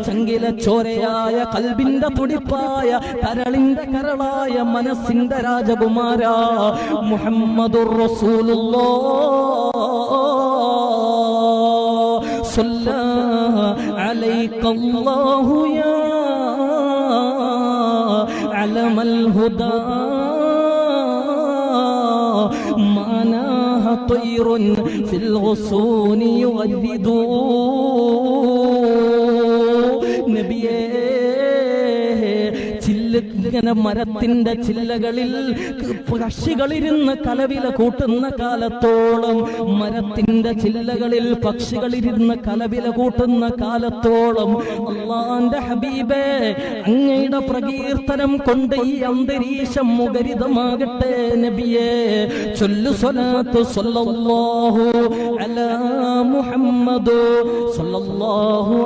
ചങ്കില ചോരയായ കൽബിന്റെ തുടിപ്പായ കരളിന്റെ കരളായ മനസ്സിന്റെ രാജകുമാര മുഹമ്മദുർ റസൂലുള്ളാഹ് സല്ലല്ലാഹു അലൈക്കല്ലാഹു യാ അലമൽ ഹുദാ മാനാഹ ത്വയ്റുൻ ഫിൽ ഗുസൂനി യുഗദ്ദിദൂ നബിയേ ഇങ്ങനെ മരത്തിന്റെ ചില്ലകളിൽ പക്ഷികളിരുന്ന് കലവില കൂട്ടുന്ന കാലത്തോളം, മരത്തിന്റെ ചില്ലകളിൽ പക്ഷികളിരുന്ന് കലവില കൂട്ടുന്ന കാലത്തോളം അല്ലാഹുവിന്റെ ഹബീബേ അങ്ങയുടെ പ്രകീർത്തനം കൊണ്ട് ഈ അന്തരീക്ഷം മുഖരിതമാകട്ടെ നബിയേ. ചൊല്ലു സ്വലാത്തു സ്വല്ലല്ലാഹു അലാ മുഹമ്മദ് സ്വല്ലല്ലാഹു